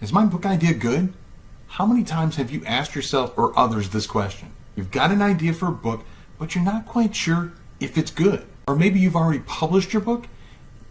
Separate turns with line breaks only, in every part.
Is my book idea good? How many times have you asked yourself or others this question? You've got an idea for a book, but you're not quite sure if it's good. Or maybe you've already published your book,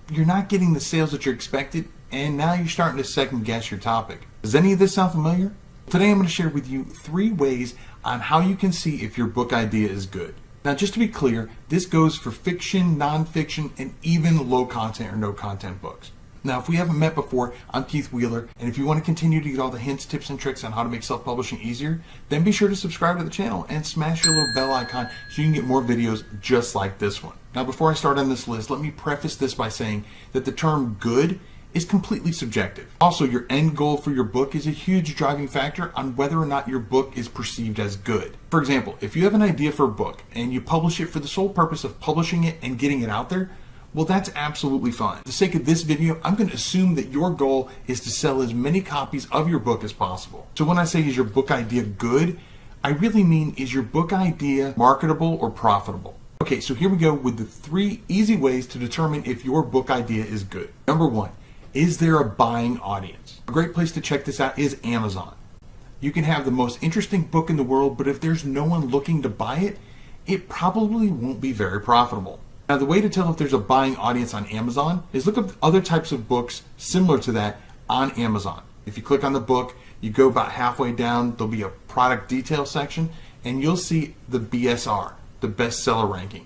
you're not getting the sales that you expected, and now you're starting to second guess your topic. Does any of this sound familiar? Today I'm going to share with you 3 ways on how you can see if your book idea is good. Now, just to be clear, this goes for fiction, nonfiction, and even low content or no content books. Now, if we haven't met before, I'm Keith Wheeler, and if you want to continue to get all the hints, tips, and tricks on how to make self-publishing easier, then be sure to subscribe to the channel and smash your little bell icon so you can get more videos just like this one. Now, before I start on this list, let me preface this by saying that the term good is completely subjective. Also, your end goal for your book is a huge driving factor on whether or not your book is perceived as good. For example, if you have an idea for a book and you publish it for the sole purpose of publishing it and getting it out there, well, that's absolutely fine. For the sake of this video, I'm going to assume that your goal is to sell as many copies of your book as possible. So when I say is your book idea good, I really mean is your book idea marketable or profitable? Okay, so here we go with the 3 easy ways to determine if your book idea is good. Number 1, is there a buying audience? A great place to check this out is Amazon. You can have the most interesting book in the world, but if there's no one looking to buy it, it probably won't be very profitable. Now, the way to tell if there's a buying audience on Amazon is look up other types of books similar to that on Amazon. If you click on the book, you go about halfway down, there'll be a product detail section, and you'll see the BSR, the bestseller ranking.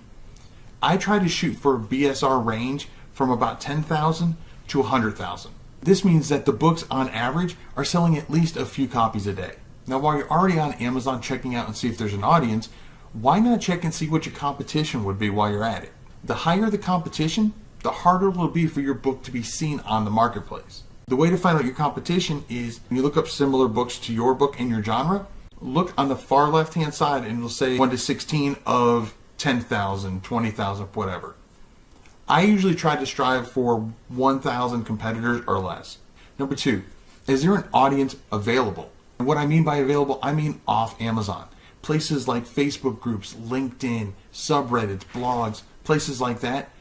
I try to shoot for a BSR range from about 10,000 to 100,000. This means that the books on average are selling at least a few copies a day. Now, while you're already on Amazon checking out and see if there's an audience, why not check and see what your competition would be while you're at it? The higher the competition, the harder it will be for your book to be seen on the marketplace. The way to find out your competition is when you look up similar books to your book in your genre, look on the far left-hand side and it'll say 1 to 16 of 10,000, 20,000, whatever. I usually try to strive for 1,000 competitors or less. Number 2, is there an audience available? And what I mean by available, I mean off Amazon. Places like Facebook groups, LinkedIn, subreddits, blogs, places like that.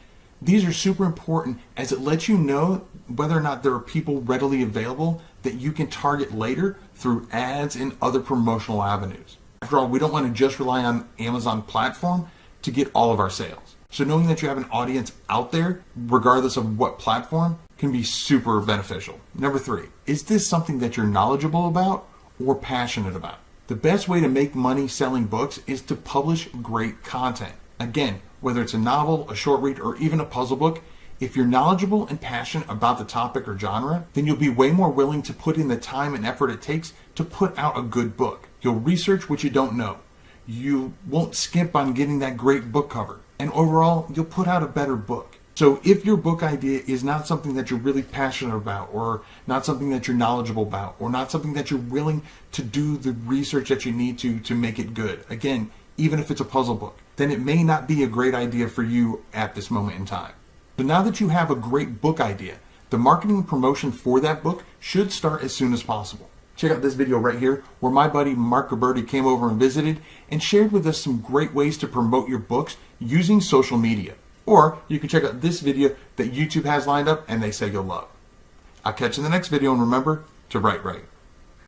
These are super important as it lets you know whether or not there are people readily available that you can target later through ads and other promotional avenues. After all, we don't want to just rely on Amazon platform to get all of our sales. So knowing that you have an audience out there, regardless of what platform, can be super beneficial. Number 3, is this something that you're knowledgeable about or passionate about? The best way to make money selling books is to publish great content. Again, whether it's a novel, a short read, or even a puzzle book, if you're knowledgeable and passionate about the topic or genre, then you'll be way more willing to put in the time and effort it takes to put out a good book. You'll research what you don't know. You won't skimp on getting that great book cover. And overall, you'll put out a better book. So if your book idea is not something that you're really passionate about, or not something that you're knowledgeable about, or not something that you're willing to do the research that you need to make it good, again, even if it's a puzzle book, then it may not be a great idea for you at this moment in time. But now that you have a great book idea, the marketing and promotion for that book should start as soon as possible. Check out this video right here where my buddy Mark Gabberti came over and visited and shared with us some great ways to promote your books using social media. Or you can check out this video that YouTube has lined up and they say you'll love. I'll catch you in the next video, and remember to write right.